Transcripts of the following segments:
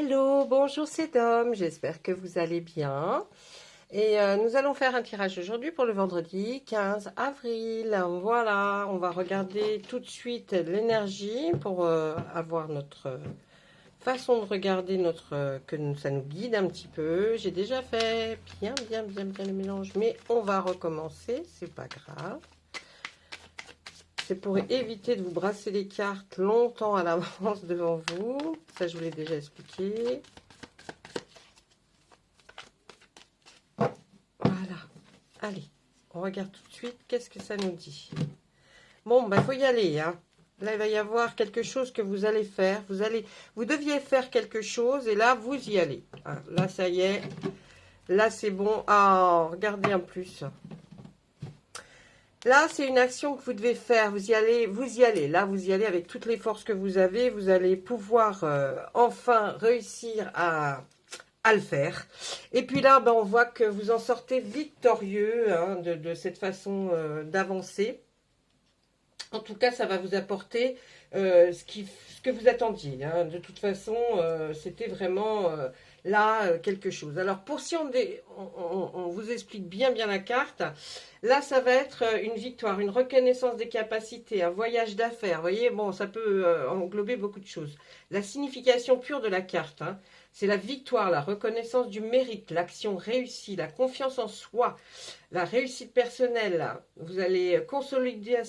Hello, bonjour, c'est Dom, j'espère que vous allez bien. Et nous allons faire un tirage aujourd'hui pour le vendredi 15 avril. Voilà, on va regarder tout de suite l'énergie pour avoir notre façon de regarder ça nous guide un petit peu. J'ai déjà fait bien le mélange, mais on va recommencer, c'est pas grave. C'est pour éviter de vous brasser les cartes longtemps à l'avance devant vous. Ça, je vous l'ai déjà expliqué. Voilà. Allez, on regarde tout de suite. Qu'est-ce que ça nous dit? Bon, ben, faut y aller, hein. Là, il va y avoir quelque chose que vous allez faire. Vous deviez faire quelque chose et là, vous y allez. Hein, là, ça y est. Là, c'est bon. Ah, regardez en plus. Là, c'est une action que vous devez faire. Vous y allez. Là, vous y allez avec toutes les forces que vous avez. Vous allez pouvoir enfin réussir à le faire. Et puis là, ben, on voit que vous en sortez victorieux hein, de cette façon d'avancer. En tout cas, ça va vous apporter ce que vous attendiez. Hein. De toute façon, c'était vraiment là quelque chose. Alors, pour si on vous explique bien la carte, là, ça va être une victoire, une reconnaissance des capacités, un voyage d'affaires. Vous voyez, bon, ça peut englober beaucoup de choses. La signification pure de la carte, hein, c'est la victoire, la reconnaissance du mérite, l'action réussie, la confiance en soi, la réussite personnelle. Vous allez consolider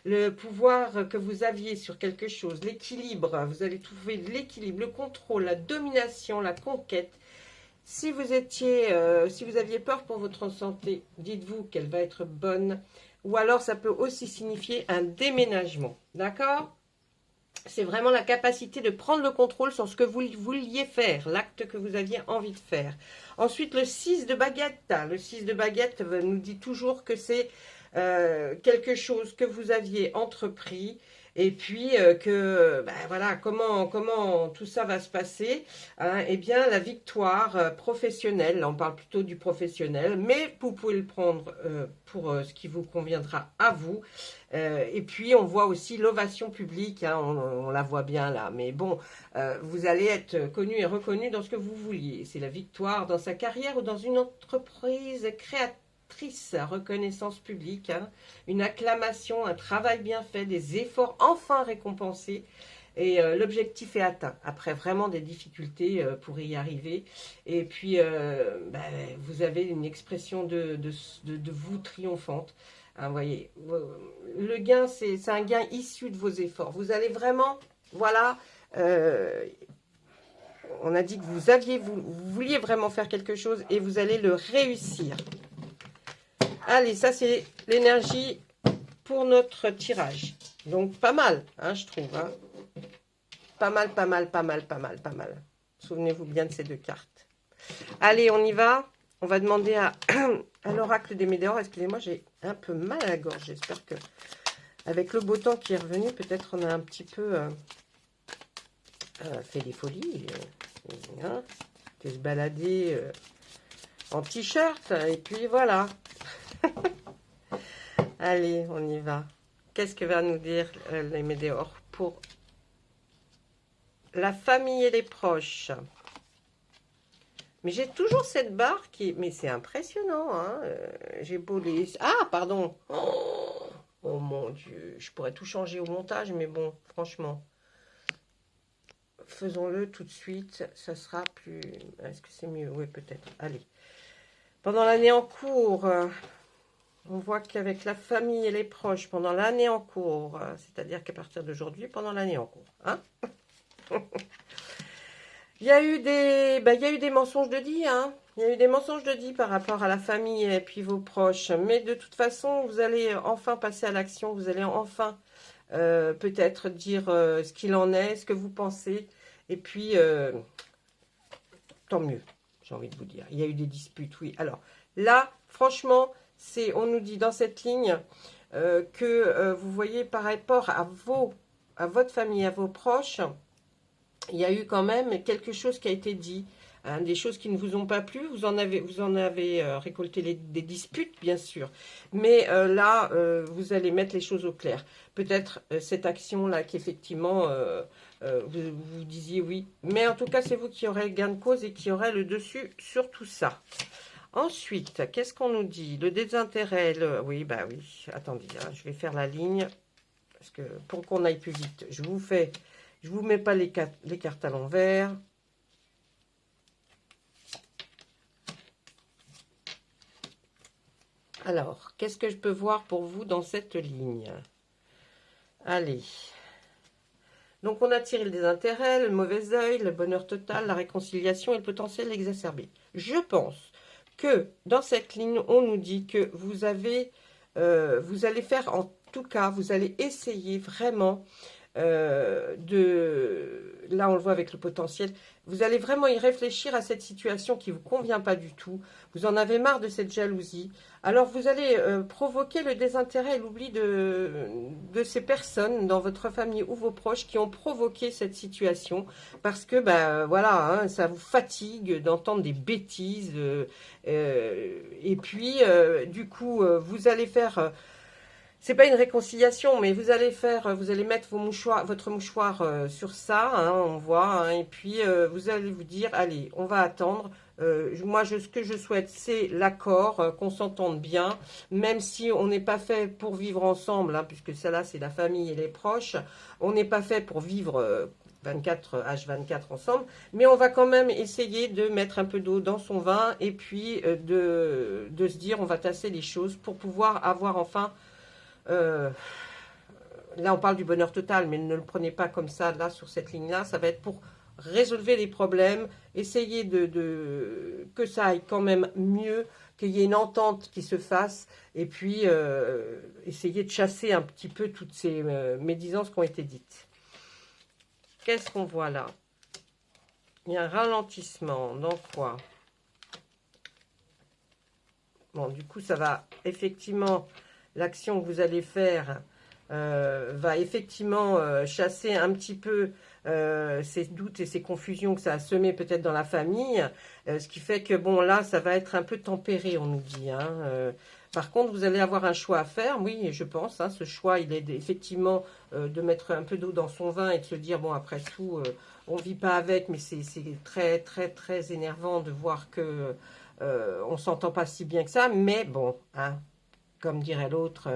le pouvoir que vous aviez sur quelque chose, l'équilibre. Vous allez trouver l'équilibre, le contrôle, la domination, la conquête. Si vous aviez peur pour votre santé, dites-vous qu'elle va être bonne. Ou alors, ça peut aussi signifier un déménagement. D'accord ? C'est vraiment la capacité de prendre le contrôle sur ce que vous vouliez faire, l'acte que vous aviez envie de faire. Ensuite, le 6 de baguette. Le 6 de baguette nous dit toujours que c'est quelque chose que vous aviez entrepris et puis voilà, comment tout ça va se passer. Hein, eh bien, la victoire professionnelle, là, on parle plutôt du professionnel, mais vous pouvez le prendre pour ce qui vous conviendra à vous. Et puis, on voit aussi l'ovation publique, hein, on la voit bien là. Mais bon, vous allez être connu et reconnu dans ce que vous vouliez. C'est la victoire dans sa carrière ou dans une entreprise créatrice, reconnaissance publique, hein, une acclamation, un travail bien fait, des efforts enfin récompensés. Et l'objectif est atteint, après vraiment des difficultés pour y arriver. Et puis, vous avez une expression de vous triomphante. Hein, voyez, le gain, c'est un gain issu de vos efforts. Vous allez vraiment, voilà, on a dit que vous vouliez vraiment faire quelque chose et vous allez le réussir. Allez, ça c'est l'énergie pour notre tirage. Donc pas mal, hein, je trouve. Hein. Pas mal. Souvenez-vous bien de ces deux cartes. Allez, on y va. On va demander à l'oracle des Médéors. Excusez-moi, j'ai un peu mal à la gorge. J'espère que, avec le beau temps qui est revenu, peut-être on a un petit peu fait des folies. Hein, de se balader en t-shirt. Et puis voilà. Allez, on y va. Qu'est-ce que va nous dire les Médéors pour la famille et les proches? Mais j'ai toujours cette barre qui... Mais c'est impressionnant, hein. J'ai beau les... Ah, pardon. Oh mon Dieu. Je pourrais tout changer au montage, mais bon, franchement. Faisons-le tout de suite. Ça sera plus... Est-ce que c'est mieux? Oui, peut-être. Allez. Pendant l'année en cours, on voit qu'avec la famille et les proches, pendant l'année en cours, c'est-à-dire qu'à partir d'aujourd'hui, pendant l'année en cours, hein. Il y a eu des mensonges de dit, hein. Il y a eu des mensonges de dit par rapport à la famille et puis vos proches. Mais de toute façon, vous allez enfin passer à l'action. Vous allez enfin peut-être dire ce qu'il en est, ce que vous pensez. Et puis, tant mieux, j'ai envie de vous dire. Il y a eu des disputes, oui. Alors là, franchement, on nous dit dans cette ligne que vous voyez par rapport à votre famille, à vos proches, il y a eu quand même quelque chose qui a été dit. hein, des choses qui ne vous ont pas plu. Vous en avez récolté des disputes, bien sûr. Mais là, vous allez mettre les choses au clair. Peut-être cette action-là qu'effectivement, vous disiez oui. Mais en tout cas, c'est vous qui aurez gain de cause et qui aurez le dessus sur tout ça. Ensuite, qu'est-ce qu'on nous dit? Le désintérêt, oui, bah oui. Attendez, hein, je vais faire la ligne. Parce que pour qu'on aille plus vite, je vous mets pas les cartes à l'envers. Alors, qu'est-ce que je peux voir pour vous dans cette ligne? Allez. Donc, on a tiré le désintérêt, le mauvais œil, le bonheur total, la réconciliation et le potentiel exacerbé. Je pense que dans cette ligne, on nous dit que vous allez faire, en tout cas, vous allez essayer vraiment là on le voit avec le potentiel, vous allez vraiment y réfléchir à cette situation qui ne vous convient pas du tout, vous en avez marre de cette jalousie, alors vous allez provoquer le désintérêt et l'oubli de ces personnes dans votre famille ou vos proches qui ont provoqué cette situation, parce que ben voilà, hein, ça vous fatigue d'entendre des bêtises, et puis du coup vous allez faire... c'est pas une réconciliation, mais vous allez mettre votre mouchoir sur ça, hein, on voit, hein, et puis vous allez vous dire, allez, on va attendre. Moi, ce que je souhaite, c'est l'accord, qu'on s'entende bien, même si on n'est pas fait pour vivre ensemble, hein, puisque ça là, c'est la famille et les proches. On n'est pas fait pour vivre 24 ensemble, mais on va quand même essayer de mettre un peu d'eau dans son vin, et puis de se dire, on va tasser les choses pour pouvoir avoir enfin... là on parle du bonheur total, mais ne le prenez pas comme ça, là sur cette ligne là, ça va être pour résolver les problèmes, essayer que ça aille quand même mieux, qu'il y ait une entente qui se fasse, et puis essayer de chasser un petit peu toutes ces médisances qui ont été dites. Qu'est-ce qu'on voit là? Il y a un ralentissement, dans quoi? Bon, du coup ça va effectivement... L'action que vous allez faire va effectivement chasser un petit peu ces doutes et ces confusions que ça a semé peut-être dans la famille. Ce qui fait que, bon, là, ça va être un peu tempéré, on nous dit. Hein. Par contre, vous allez avoir un choix à faire, oui, je pense. Hein, ce choix, il est effectivement de mettre un peu d'eau dans son vin et de se dire, bon, après tout, on ne vit pas avec, mais c'est très, très, très énervant de voir que on ne s'entend pas si bien que ça. Mais bon, hein. Comme dirait l'autre,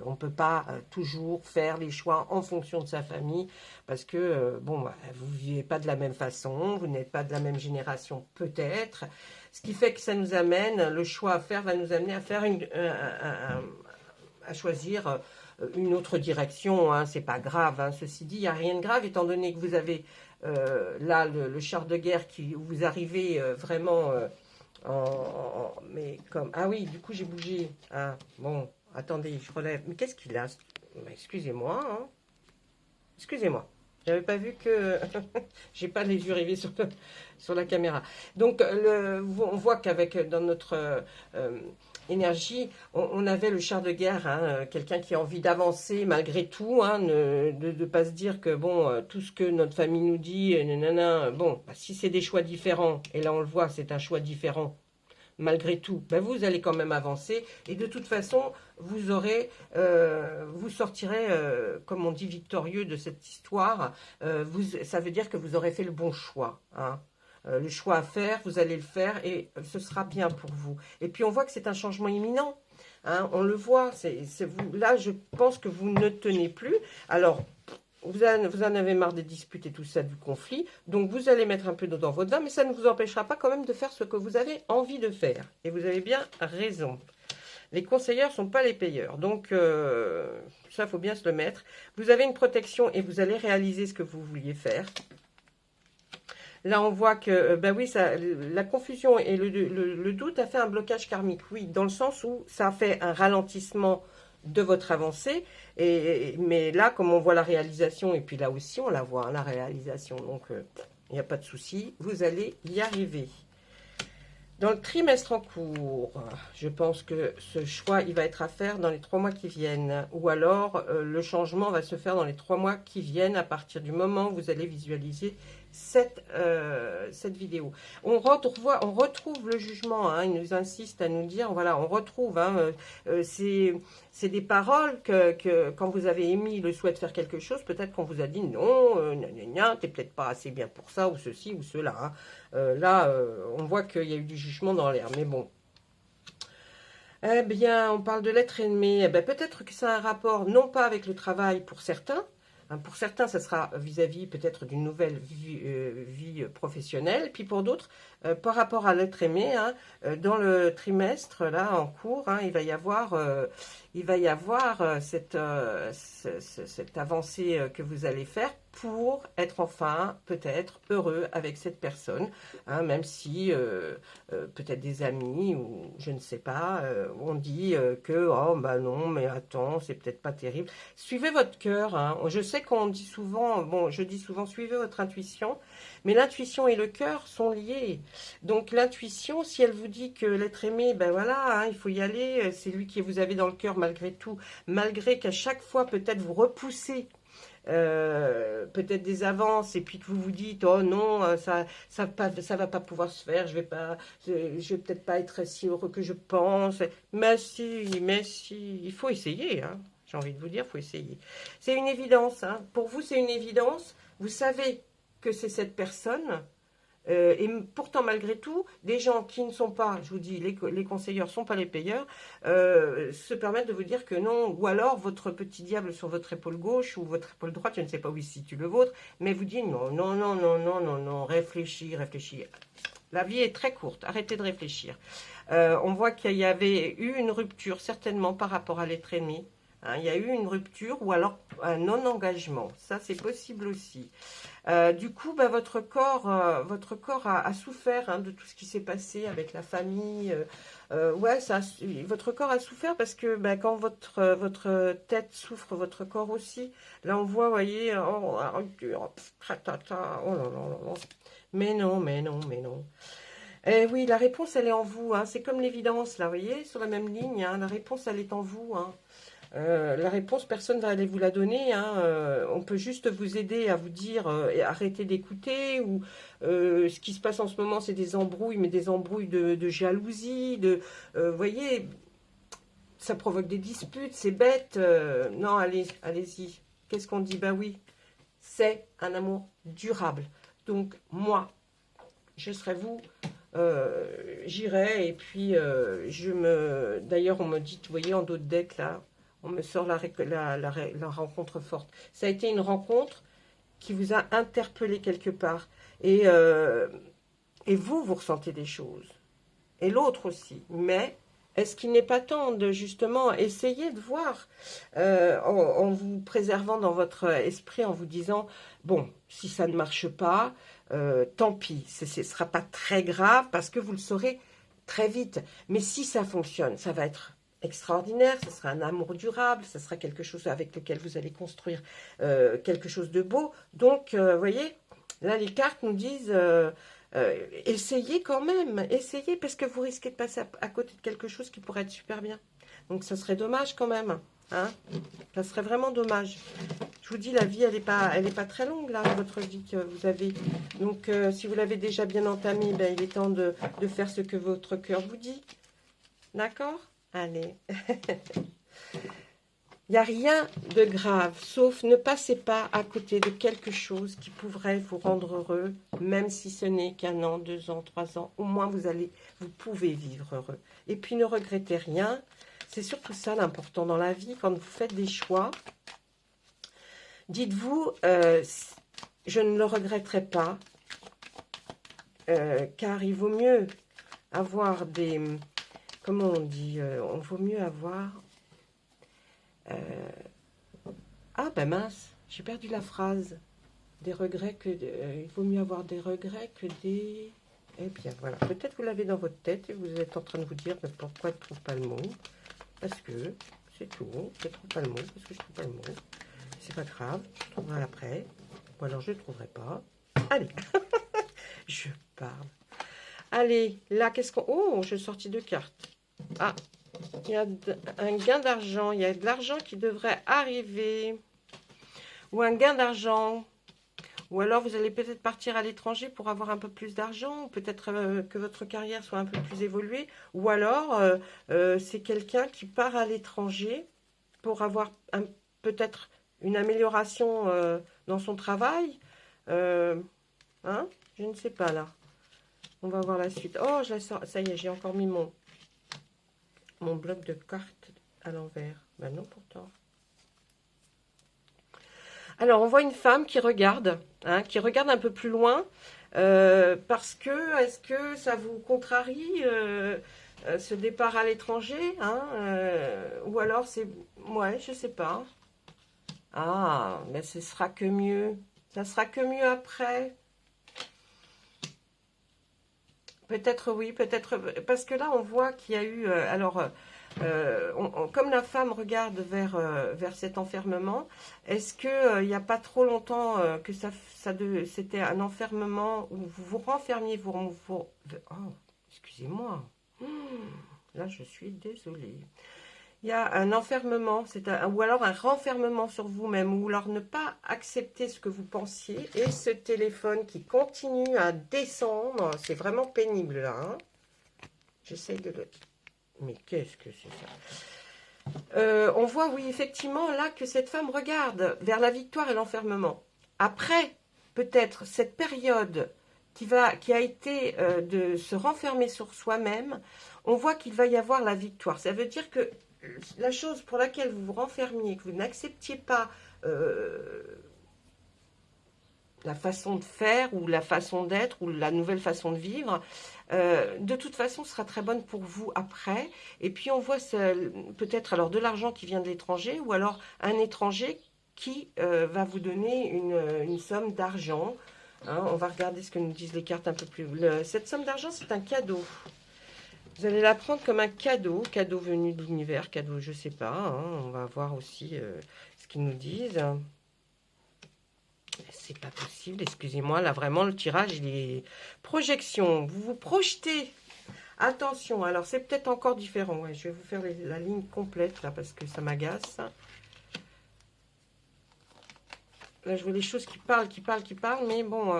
on ne peut pas toujours faire les choix en fonction de sa famille, parce que, bon, bah, vous ne vivez pas de la même façon, vous n'êtes pas de la même génération peut-être, ce qui fait que ça nous amène, le choix à faire va nous amener à faire à choisir une autre direction, hein, c'est pas grave, hein. Ceci dit, il n'y a rien de grave, étant donné que vous avez là le char de guerre où vous arrivez vraiment... mais comme... Ah oui, du coup, j'ai bougé. Ah, bon, attendez, je relève. Mais qu'est-ce qu'il a? Excusez-moi, hein. Excusez-moi. J'avais pas vu que... j'ai pas les yeux rivés sur la caméra. Donc, on voit qu'avec dans notre énergie, on avait le char de guerre, hein, quelqu'un qui a envie d'avancer malgré tout, hein, de ne pas se dire que, bon, tout ce que notre famille nous dit, nanana, bon, bah, si c'est des choix différents, et là on le voit, c'est un choix différent, malgré tout, ben vous allez quand même avancer, et de toute façon, vous sortirez, comme on dit, victorieux de cette histoire. Ça veut dire que vous aurez fait le bon choix, hein. Le choix à faire, vous allez le faire, et ce sera bien pour vous. Et puis on voit que c'est un changement imminent, hein, on le voit, là je pense que vous ne tenez plus, alors... Vous en avez marre des disputes et tout ça, du conflit. Donc, vous allez mettre un peu d'eau dans votre vin, mais ça ne vous empêchera pas quand même de faire ce que vous avez envie de faire. Et vous avez bien raison. Les conseilleurs ne sont pas les payeurs. Donc, ça, il faut bien se le mettre. Vous avez une protection et vous allez réaliser ce que vous vouliez faire. Là, on voit que, ben oui, la confusion et le doute a fait un blocage karmique. Oui, dans le sens où ça a fait un ralentissement de votre avancée, mais là, comme on voit la réalisation, et puis là aussi, on la voit, hein, la réalisation, donc il n'y a pas de souci, vous allez y arriver. Dans le trimestre en cours, je pense que ce choix, il va être à faire dans les 3 mois qui viennent, ou alors le changement va se faire dans les 3 mois qui viennent, à partir du moment où vous allez visualiser cette vidéo. On retrouve le jugement, hein, il nous insiste à nous dire, voilà, on retrouve, hein, c'est des paroles que quand vous avez émis le souhait de faire quelque chose, peut-être qu'on vous a dit non, t'es peut-être pas assez bien pour ça, ou ceci, ou cela. Hein. Là, on voit qu'il y a eu du jugement dans l'air, mais bon. Eh bien, on parle de l'être aimé. Eh bien, peut-être que ça a un rapport, non pas avec le travail pour certains. Hein, pour certains, ça sera vis-à-vis peut-être d'une nouvelle vie professionnelle. Puis pour d'autres, par rapport à l'être aimé, hein, dans le trimestre, là, en cours, hein, il va y avoir cette avancée que vous allez faire pour être enfin, peut-être, heureux avec cette personne. Hein, même si peut-être des amis ou je ne sais pas, on dit que oh bah non mais attends c'est peut-être pas terrible. Suivez votre cœur. Hein. Je sais qu'on dit souvent, bon je dis souvent suivez votre intuition, mais l'intuition et le cœur sont liés. Donc l'intuition, si elle vous dit que l'être aimé, ben voilà, hein, il faut y aller, c'est lui qui vous avez dans le cœur malgré tout, malgré qu'à chaque fois peut-être vous repoussez. Peut-être des avances et puis que vous vous dites oh non ça va pas pouvoir se faire, je vais peut-être pas être si heureux que je pense, mais si il faut essayer, hein. J'ai envie de vous dire, il faut essayer, c'est une évidence, hein. Pour vous c'est une évidence, vous savez que c'est cette personne. Et pourtant, malgré tout, des gens qui ne sont pas, je vous dis, les conseilleurs ne sont pas les payeurs, se permettent de vous dire que non, ou alors votre petit diable sur votre épaule gauche ou votre épaule droite, je ne sais pas où il se situe le vôtre, mais vous dit non, non, non, non, non, non, non, réfléchis, réfléchis. La vie est très courte, arrêtez de réfléchir. On voit qu'il y avait eu une rupture, certainement par rapport à l'être aimé. Hein, il y a eu une rupture ou alors un non-engagement. Ça, c'est possible aussi. Du coup, bah, votre corps a souffert hein, de tout ce qui s'est passé avec la famille. Ouais, votre corps a souffert parce que bah, quand votre tête souffre, votre corps aussi. Là, on voit, vous voyez, oh là là là. Mais non, mais non, mais non. Eh oui, la réponse, elle est en vous. Hein. C'est comme l'évidence, là, vous voyez, sur la même ligne. Hein. La réponse, elle est en vous. Hein. La réponse, personne ne va aller vous la donner. Hein. On peut juste vous aider à vous dire arrêtez d'écouter ou ce qui se passe en ce moment, c'est des embrouilles, mais des embrouilles de jalousie. Vous voyez, ça provoque des disputes, c'est bête. Non, allez-y. Qu'est-ce qu'on dit? Bah oui, c'est un amour durable. Donc, moi, je serai vous. J'irai et puis d'ailleurs on me dit, vous voyez en dos de deck là, on me sort la rencontre forte. Ça a été une rencontre qui vous a interpellé quelque part et vous ressentez des choses et l'autre aussi, mais est-ce qu'il n'est pas temps de justement essayer de voir en vous préservant dans votre esprit, en vous disant, bon, si ça ne marche pas, tant pis, ce ne sera pas très grave parce que vous le saurez très vite. Mais si ça fonctionne, ça va être extraordinaire, ce sera un amour durable, ce sera quelque chose avec lequel vous allez construire quelque chose de beau. Donc, vous voyez, là, les cartes nous disent... essayez quand même, essayez parce que vous risquez de passer à côté de quelque chose qui pourrait être super bien. Donc ça serait dommage quand même, hein. Ça serait vraiment dommage. Je vous dis, la vie, elle est pas très longue là, votre vie que vous avez. Donc si vous l'avez déjà bien entamée, ben, il est temps de faire ce que votre cœur vous dit. D'accord? Allez. Il n'y a rien de grave, sauf ne passez pas à côté de quelque chose qui pourrait vous rendre heureux, même si ce n'est qu'1 an, 2 ans, 3 ans. Au moins, vous pouvez vivre heureux. Et puis, ne regrettez rien. C'est surtout ça l'important dans la vie. Quand vous faites des choix, dites-vous, je ne le regretterai pas, car il vaut mieux avoir des... Comment on dit? On vaut mieux avoir... ah ben mince, j'ai perdu la phrase. Des regrets que... il vaut mieux avoir des regrets que des... Eh bien voilà, peut-être vous l'avez dans votre tête et vous êtes en train de vous dire mais pourquoi je ne trouve pas le mot. Parce que c'est tout, je ne trouve pas le mot, parce que je ne trouve pas le mot. C'est pas grave, je trouverai après. Ou alors je ne trouverai pas. Allez, je parle. Allez, là qu'est-ce qu'on... Oh, j'ai sorti 2 cartes. Ah, il y a un gain d'argent, il y a de l'argent qui devrait arriver, ou un gain d'argent, Ou alors vous allez peut-être partir à l'étranger pour avoir un peu plus d'argent, peut-être que votre carrière soit un peu plus évoluée. Ou alors c'est quelqu'un qui part à l'étranger pour avoir peut-être une amélioration dans son travail. Hein? Je ne sais pas là. On va voir la suite. Oh, je la sors. Ça y est, j'ai encore mis mon bloc de cartes à l'envers. Ben non, pourtant. Alors, on voit une femme qui regarde, hein, qui regarde un peu plus loin, parce que, est-ce que ça vous contrarie ce départ à l'étranger, hein, ou alors c'est, ouais, je sais pas. Ah, mais ce sera que mieux. Ça sera que mieux après. Peut-être oui, peut-être, parce que là, on voit qu'il y a eu, comme la femme regarde vers cet enfermement, est-ce que il n'y a pas trop longtemps que c'était un enfermement où vous vous renfermiez, oh, excusez-moi, là je suis désolée. Il y a un enfermement, ou alors un renfermement sur vous-même, ou alors ne pas accepter ce que vous pensiez, et ce téléphone qui continue à descendre, c'est vraiment pénible là. Hein. J'essaye de le... Mais qu'est-ce que c'est ça? On voit, oui, effectivement, là, que cette femme regarde vers la victoire et l'enfermement. Après, peut-être, cette période qui a été de se renfermer sur soi-même, on voit qu'il va y avoir la victoire. Ça veut dire que la chose pour laquelle vous vous renfermiez, que vous n'acceptiez pas la façon de faire ou la façon d'être ou la nouvelle façon de vivre, de toute façon sera très bonne pour vous après. Et puis on voit peut-être alors de l'argent qui vient de l'étranger ou alors un étranger qui va vous donner une somme d'argent. Hein, on va regarder ce que nous disent les cartes un peu plus. Cette somme d'argent, c'est un cadeau. Vous allez la prendre comme un cadeau venu de l'univers, cadeau, je sais pas. Hein, on va voir aussi ce qu'ils nous disent. C'est pas possible, excusez-moi, là vraiment le tirage, il est projection. Vous vous projetez. Attention, alors c'est peut-être encore différent. Ouais, je vais vous faire la ligne complète là parce que ça m'agace. Là, je vois des choses qui parlent, mais bon,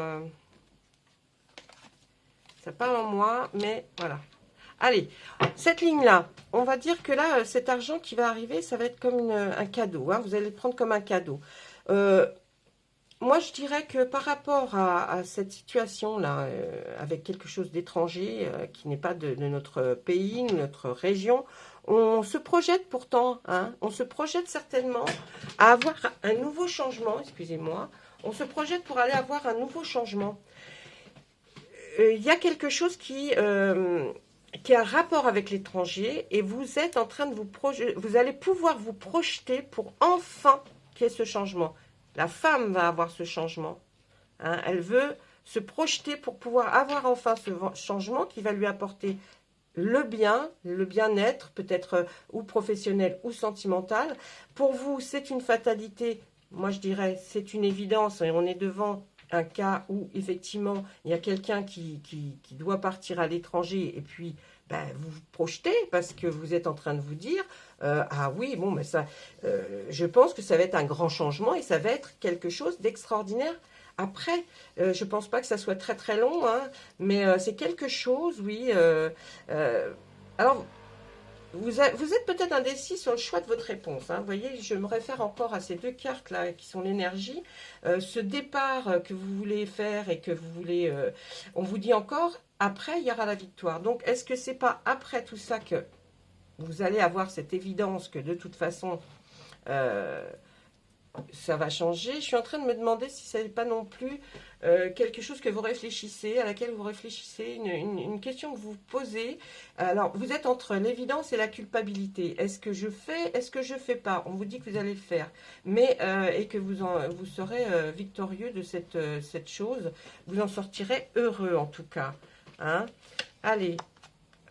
ça parle en moi, mais voilà. Allez, cette ligne-là, on va dire que là, cet argent qui va arriver, ça va être comme un cadeau. Hein, vous allez le prendre comme un cadeau. Moi, je dirais que par rapport à cette situation-là, avec quelque chose d'étranger qui n'est pas de notre pays, notre région, on se projette pourtant, hein, on se projette certainement à avoir un nouveau changement, excusez-moi, on se projette pour aller avoir un nouveau changement. Il y a quelque chose qui a un rapport avec l'étranger et vous êtes en train de vous allez pouvoir vous projeter pour enfin qu'il y ait ce changement. La femme va avoir ce changement. Hein, elle veut se projeter pour pouvoir avoir enfin ce changement qui va lui apporter le bien-être, peut-être ou professionnel ou sentimental. Pour vous, c'est une fatalité. Moi, je dirais, c'est une évidence. Et on est devant un cas où, effectivement, il y a quelqu'un qui doit partir à l'étranger et puis ben, vous vous projetez parce que vous êtes en train de vous dire ah oui, bon, ben ça, je pense que ça va être un grand changement et ça va être quelque chose d'extraordinaire. Après, je ne pense pas que ça soit très très long, hein, mais c'est quelque chose, oui. Alors, vous êtes peut-être indécis sur le choix de votre réponse. Hein. Vous voyez, je me réfère encore à ces deux cartes-là qui sont l'énergie. Ce départ que vous voulez faire et que vous voulez... on vous dit encore, après, il y aura la victoire. Donc, est-ce que c'est pas après tout ça que vous allez avoir cette évidence que de toute façon... ça va changer. Je suis en train de me demander si ce n'est pas non plus quelque chose que vous réfléchissez, à laquelle vous réfléchissez, une question que vous vous posez. Alors, vous êtes entre l'évidence et la culpabilité. Est-ce que je fais, est-ce que je ne fais pas? On vous dit que vous allez le faire, mais et que vous serez victorieux de cette chose. Vous en sortirez heureux en tout cas. Hein? Allez.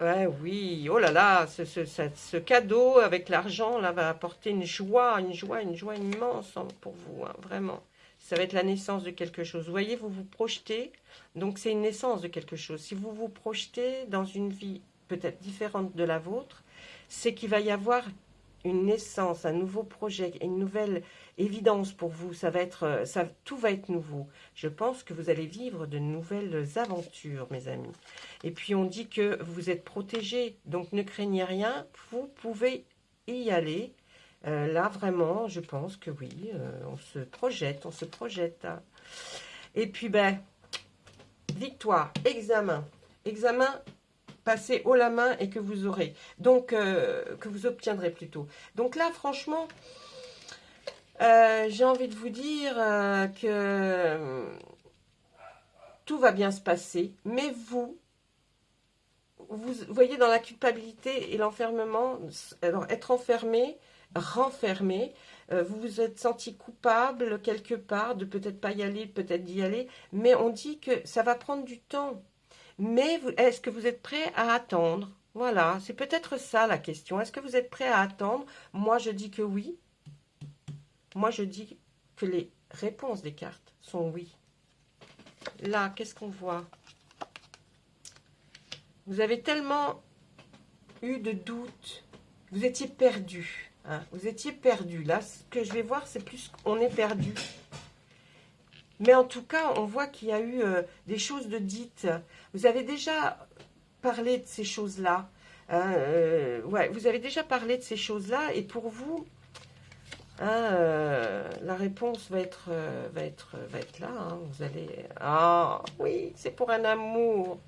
Ouais, oui, oh là là, ce cadeau avec l'argent là va apporter une joie immense pour vous, hein, vraiment. Ça va être la naissance de quelque chose. Vous voyez, vous vous projetez, donc c'est une naissance de quelque chose. Si vous vous projetez dans une vie peut-être différente de la vôtre, c'est qu'il va y avoir une naissance, un nouveau projet, une nouvelle évidence pour vous. Ça va être, tout va être nouveau. Je pense que vous allez vivre de nouvelles aventures, mes amis. Et puis, on dit que vous êtes protégés, donc ne craignez rien. Vous pouvez y aller. Là, vraiment, je pense que oui, on se projette, on se projette. Hein. Et puis, ben, victoire, examen. Examen, passez haut la main et que vous aurez. Donc, que vous obtiendrez plutôt. Donc là, franchement, j'ai envie de vous dire que tout va bien se passer. Mais vous voyez dans la culpabilité et l'enfermement, alors être enfermé, renfermé, vous vous êtes senti coupable quelque part de peut-être pas y aller, peut-être d'y aller, mais on dit que ça va prendre du temps. Mais est-ce que vous êtes prêt à attendre? Voilà, c'est peut-être ça la question. Est-ce que vous êtes prêt à attendre? Moi, je dis que oui. Moi, je dis que les réponses des cartes sont oui. Là, qu'est-ce qu'on voit? Vous avez tellement eu de doutes. Vous étiez perdu. Hein, vous étiez perdu. Là, ce que je vais voir, c'est plus qu'on est perdu. Mais en tout cas, on voit qu'il y a eu des choses de dites. Vous avez déjà parlé de ces choses-là. Hein, ouais, vous avez déjà parlé de ces choses-là. Et pour vous, hein, la réponse va être là. Hein, vous allez... Ah, oui, c'est pour un amour.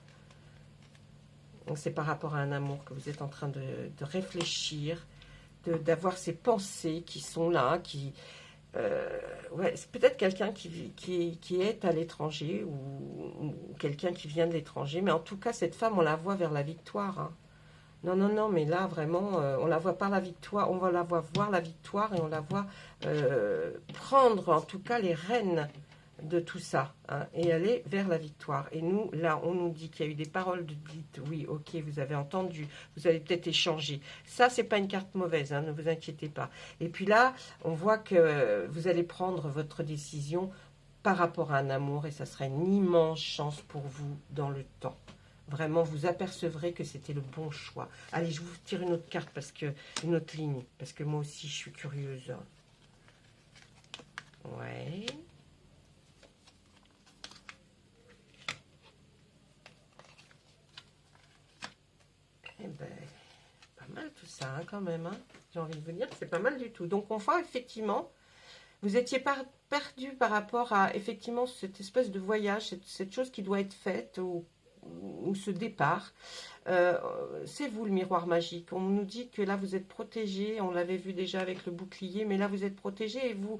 Donc, c'est par rapport à un amour que vous êtes en train de réfléchir, d'avoir ces pensées qui sont là, qui... ouais, c'est peut-être quelqu'un qui est à l'étranger ou quelqu'un qui vient de l'étranger. Mais en tout cas, cette femme, on la voit vers la victoire. Hein. Non, non, non, mais là, vraiment, on la voit par la victoire. On va la voir la victoire et on la voit prendre, en tout cas, les rênes de tout ça. Hein, et aller vers la victoire. Et nous, là, on nous dit qu'il y a eu des paroles de dites. Oui, ok, vous avez entendu. Vous avez peut-être échangé. Ça, c'est pas une carte mauvaise, hein, ne vous inquiétez pas. Et puis là, on voit que vous allez prendre votre décision par rapport à un amour. Et ça sera une immense chance pour vous dans le temps. Vraiment, vous apercevrez que c'était le bon choix. Allez, je vous tire une autre carte, une autre ligne, parce que moi aussi, je suis curieuse. Ouais. Eh ben, pas mal tout ça, hein, quand même. Hein. J'ai envie de vous dire que c'est pas mal du tout. Donc, on voit effectivement, vous étiez perdu par rapport à, effectivement, cette espèce de voyage, cette chose qui doit être faite, ou ce départ. C'est vous le miroir magique. On nous dit que là vous êtes protégé, on l'avait vu déjà avec le bouclier, mais là vous êtes protégé et vous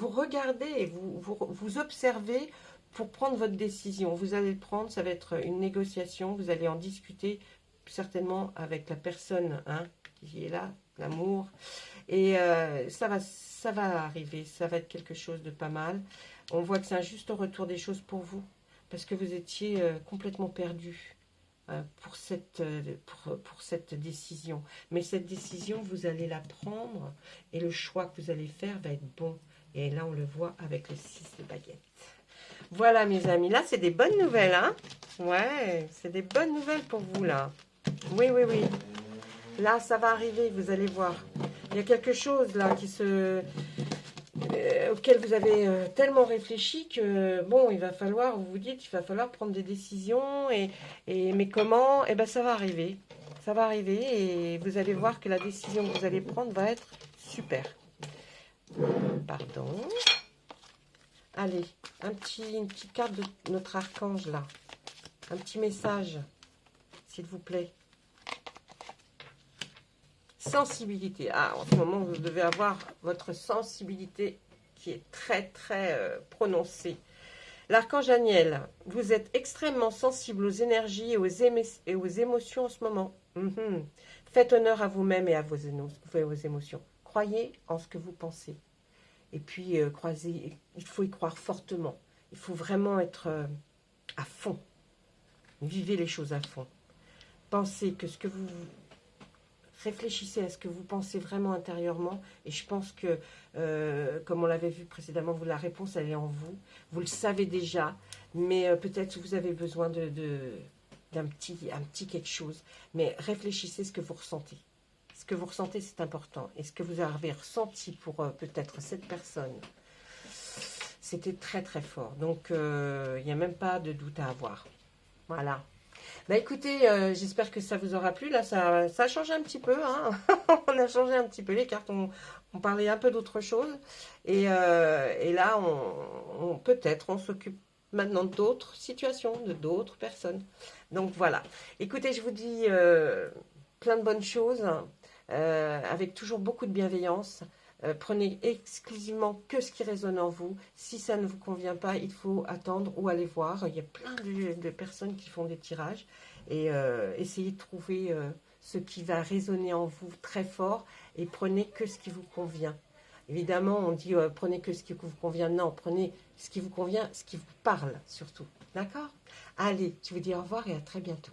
regardez et vous observez pour prendre votre décision. Vous allez le prendre, ça va être une négociation, vous allez en discuter certainement avec la personne hein, qui est là, l'amour, et ça va arriver, ça va être quelque chose de pas mal. On voit que c'est un juste retour des choses pour vous, parce que vous étiez complètement perdu pour cette décision. Mais cette décision, vous allez la prendre et le choix que vous allez faire va être bon. Et là, on le voit avec le 6 de baguette. Voilà, mes amis. Là, c'est des bonnes nouvelles. Hein, ouais, c'est des bonnes nouvelles pour vous, là. Oui, oui, oui. Là, ça va arriver, vous allez voir. Il y a quelque chose, là, auquel vous avez tellement réfléchi que, bon, il va falloir, vous vous dites, il va falloir prendre des décisions, mais comment? Eh bien, ça va arriver. Ça va arriver et vous allez voir que la décision que vous allez prendre va être super. Pardon. Allez, une petite carte de notre archange, là. Un petit message, s'il vous plaît. Sensibilité. Ah, en ce moment, vous devez avoir votre sensibilité qui est très, très prononcée. L'archange Aniel, vous êtes extrêmement sensible aux énergies et aux émotions en ce moment. Faites honneur à vous-même et à vos émotions. Croyez en ce que vous pensez. Et puis, il faut y croire fortement. Il faut vraiment être à fond. Vivez les choses à fond. Pensez que ce que vous... Réfléchissez à ce que vous pensez vraiment intérieurement. Et je pense que, comme on l'avait vu précédemment, la réponse, elle est en vous. Vous le savez déjà. Mais peut-être vous avez besoin d'un petit quelque chose. Mais réfléchissez à ce que vous ressentez. Ce que vous ressentez, c'est important. Et ce que vous avez ressenti pour peut-être cette personne, c'était très très fort. Donc, il n'y a même pas de doute à avoir. Voilà. Bah écoutez, j'espère que ça vous aura plu. Là, ça a changé un petit peu. Hein. On a changé un petit peu les cartes. On parlait un peu d'autre chose. Et là, peut-être, on s'occupe maintenant d'autres situations, de d'autres personnes. Donc voilà. Écoutez, je vous dis plein de bonnes choses, avec toujours beaucoup de bienveillance. Prenez exclusivement que ce qui résonne en vous. Si ça ne vous convient pas, il faut attendre ou aller voir. Il y a plein de personnes qui font des tirages. Et essayez de trouver ce qui va résonner en vous très fort. Et prenez que ce qui vous convient. Évidemment, on dit prenez que ce qui vous convient. Non, prenez ce qui vous convient, ce qui vous parle surtout. D'accord? Allez, je vous dis au revoir et à très bientôt.